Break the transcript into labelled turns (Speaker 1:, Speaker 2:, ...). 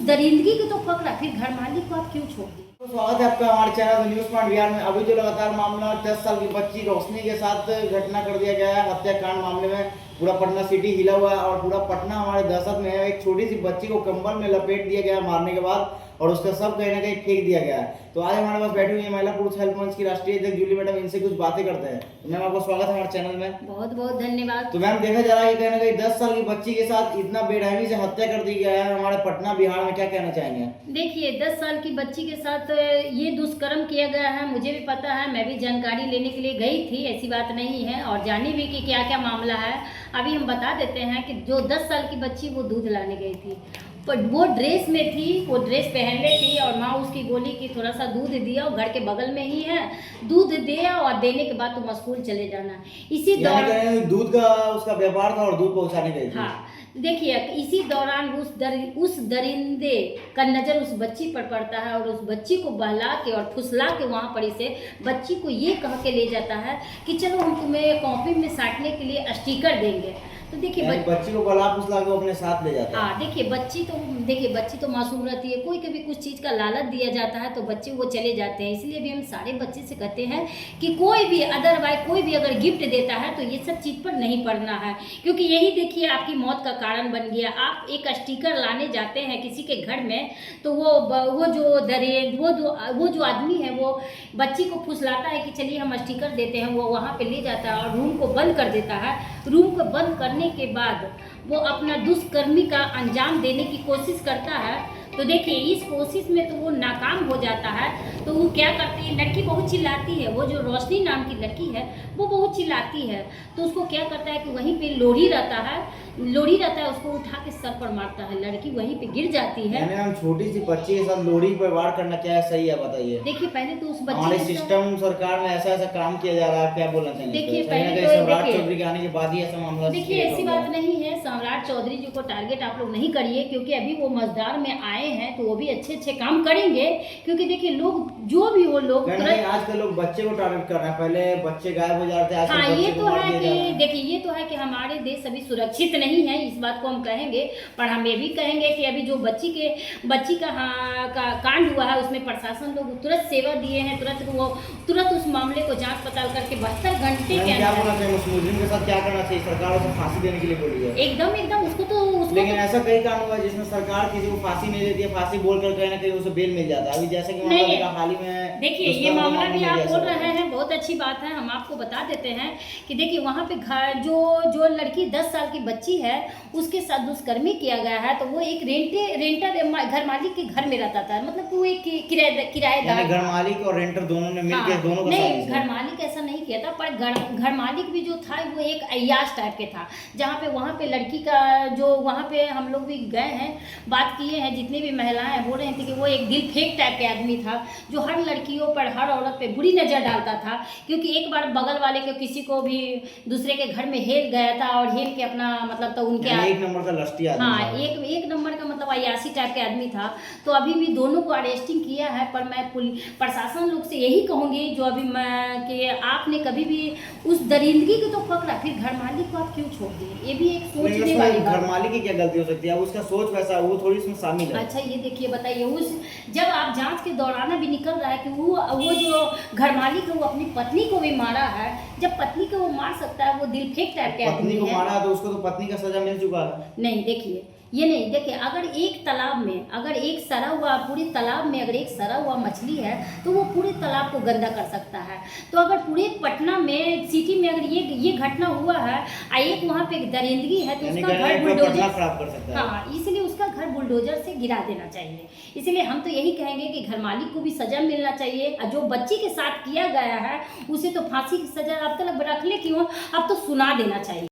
Speaker 1: दरिंदगी को तो पकड़ा, फिर घर मालिक को आप क्यों छोड़ दिए?
Speaker 2: तो स्वागत है आपका हमारे चैनल न्यूज़ पॉइंट बिहार में। अभी जो लगातार मामला 10 साल की बच्ची रोशनी के साथ घटना कर दिया गया है, हत्याकांड मामले में पूरा पटना सिटी हिला हुआ है और पूरा पटना हमारे दहशत में है। एक छोटी सी बच्ची को कंबल में लपेट दिया गया मारने के बाद और उसका सब कहीं ना कहीं फेंक दिया गया है। तो आज हमारे पास बैठी हुई है महिला पुरुष हेल्प मंच की राष्ट्रीय अध्यक्ष जूली मैडम, इनसे कुछ बातें करते हैं। तो मैम आपका स्वागत है हमारे चैनल में।
Speaker 1: बहुत बहुत धन्यवाद।
Speaker 2: तो मैम देखा जा रहा है कि कहीं ना कहीं 10 साल की बच्ची के साथ इतना बेरहमी से हत्या कर दी गया है हमारे पटना बिहार में, क्या कहना चाहेंगे?
Speaker 1: देखिए 10 साल की बच्ची के साथ ये दुष्कर्म किया गया है, मुझे भी पता है, मैं भी जानकारी लेने के लिए गई थी, ऐसी बात नहीं है, और जानी भी कि क्या क्या मामला है। अभी हम बता देते हैं कि जो 10 साल की बच्ची वो दूध लाने गई थी, पर वो ड्रेस में थी, वो ड्रेस पहनले थी और माँ उसकी बोली कि थोड़ा सा दूध दिया, और घर के बगल में ही है, दूध दिया और देने के बाद तुम स्कूल चले जाना। इसी दौरान
Speaker 2: दूध का उसका व्यापार था और दूध पहुंचाने गई थी।
Speaker 1: हाँ, देखिए इसी दौरान उस दरिंदे का नज़र उस बच्ची पर पड़ता है और उस बच्ची को बहला के और फुसला के वहाँ पर इसे बच्ची को ये कह के ले जाता है कि चलो हम तुम्हें कॉपी में साटने के लिए स्टिकर देंगे। तो देखिए
Speaker 2: बच्ची को बला फुसला के अपने साथ ले जाता है।
Speaker 1: हाँ, देखिए बच्ची तो मासूम रहती है, कोई कभी कुछ चीज़ का लालच दिया जाता है तो बच्चे वो चले जाते हैं। इसलिए भी हम सारे बच्चे से कहते हैं कि कोई भी अदरवाइज कोई भी अगर गिफ्ट देता है तो ये सब चीज़ पर नहीं पड़ना है, क्योंकि यही देखिए आपकी मौत का कारण बन गया। आप एक स्टिकर लाने जाते हैं किसी के घर में तो वो जो आदमी है वो बच्ची को फुसलाता है कि चलिए हम स्टिकर देते हैं, वो वहाँ पे ले जाता है और रूम को बंद कर देता है। रूम को बंद करने के बाद वो अपना दुष्कर्मी का अंजाम देने की कोशिश करता है। तो देखिए इस कोशिश में तो वो नाकाम हो जाता है। तो वो क्या करती है, लड़की बहुत चिल्लाती है, वो जो रोशनी नाम की लड़की है वो बहुत चिल्लाती है। तो उसको क्या करता है कि वहीं पे लोरी रहता है, उसको उठा के सर पर मारता है, लड़की वहीं पे गिर जाती है।
Speaker 2: हम छोटी सी बच्ची के साथ लोरी पर वार करना क्या सही है, बताइए?
Speaker 1: देखिए पहले तो उस बच्ची
Speaker 2: हमारे सिस्टम सरकार में ऐसा काम किया जा रहा है, क्या बोलना चाहिए?
Speaker 1: देखिए
Speaker 2: पहले तो सम्राट चौधरी के आने के बाद ही ऐसा मामला।
Speaker 1: देखिए ऐसी बात नहीं है, सम्राट चौधरी जी को टारगेट आप लोग नहीं करिए, क्योंकि अभी वो मजदार में आए हैं तो वो भी अच्छे अच्छे काम करेंगे। क्योंकि देखिए लोग जो भी हो लोग
Speaker 2: आजकल लोग बच्चे को टारगेट कर रहे हैं, पहले बच्चे गायब हो जाते हैं।
Speaker 1: हाँ ये तो है कि देखिए ये तो है कि हमारे देश अभी सुरक्षित नहीं है, इस बात को हम कहेंगे। पर हम ये भी कहेंगे कि अभी जो बच्ची का कांड हुआ है उसमें प्रशासन लोग तुरंत सेवा दिए हैं, तुरंत उस मामले को जांच पड़ताल करके 72 घंटे के अंदर
Speaker 2: उस मुजरिम के साथ क्या करना चाहिए? सरकार उसे फांसी देने के लिए बोली है।
Speaker 1: एकदम उसको
Speaker 2: लेकिन ऐसा कई काम हुआ है जिसमें सरकार किसी को फांसी नहीं देती है, फांसी बोलकर कहीं ना कहीं उसे बेल मिल जाता है। अभी जैसे कि हाल ही में
Speaker 1: देखिए ये मामला भी आप बोल रहे हैं, बहुत अच्छी बात है। हम आपको बता देते हैं कि देखिए वहाँ पे घर जो लड़की 10 साल की बच्ची है उसके साथ दुष्कर्मी किया गया है, तो वो एक रेंटर घर मालिक के घर में रहता था, मतलब वो एक किराएदार।
Speaker 2: घर मालिक और रेंटर दोनों ने मिलकर दोनों का
Speaker 1: नहीं, घर मालिक ऐसा नहीं किया था, पर घर मालिक भी जो था वो एक अय्याश टाइप के था। जहाँ पे वहाँ पे लड़की का जो वहाँ पे हम लोग भी गए हैं, बात किए हैं, जितनी भी महिलाएं बोल रही थी कि वो एक दिल फेंक टाइप के आदमी था जो हर लड़कियों पर हर औरत पे बुरी नज़र डालता था। क्योंकि एक बार बगल वाले के किसी को भी दूसरे के घर में हेल गया था और हेल के अपना मतलब तो उनके एक नंबर का लस्टी आदमी। हाँ, एक नंबर का मतलब अयासी टाइप के आदमी था। तो अभी भी दोनों को अरेस्टिंग किया है, पर मैं प्रशासन लोग से यही कहूँगी जो अभी कि आपने कभी भी उस दरिंदगी को तो पकड़ा, फिर घर मालिक को आप क्यों छोड़ दिए? ये भी एक सोचने वाली बात।
Speaker 2: घर मालिक की क्या गलती हो सकती है? उसका सोच वैसा वो थोड़ी इसमें शामिल है।
Speaker 1: अच्छा ये देखिए बताइए, जब आप जांच के दौरान भी निकल रहा है कि वो जो घर मालिक है वो अपनी पत्नी को भी मारा है। जब पत्नी को वो मार सकता है, वो दिल फेंक टाइप के आदमी है।
Speaker 2: पत्नी को मारा तो उसको तो पत्नी का सजा मिल चुका है।
Speaker 1: नहीं देखिए अगर एक तालाब में अगर एक सड़ा हुआ पूरे तालाब में अगर एक सड़ा हुआ मछली है तो वो पूरे तालाब को गंदा कर सकता है। तो अगर पूरे पटना में सिटी में अगर ये घटना हुआ है और एक वहाँ पे दरिंदगी है तो उसका घर बुलडोजर खराब कर सकता है। हाँ, इसलिए उसका घर बुलडोजर से गिरा देना चाहिए। इसलिए हम तो यही कहेंगे कि घर मालिक को भी सजा मिलना चाहिए, और जो बच्ची के साथ किया गया है उसे तो फांसी की सजा अब तक रख ले क्यों, अब तो सुना देना चाहिए।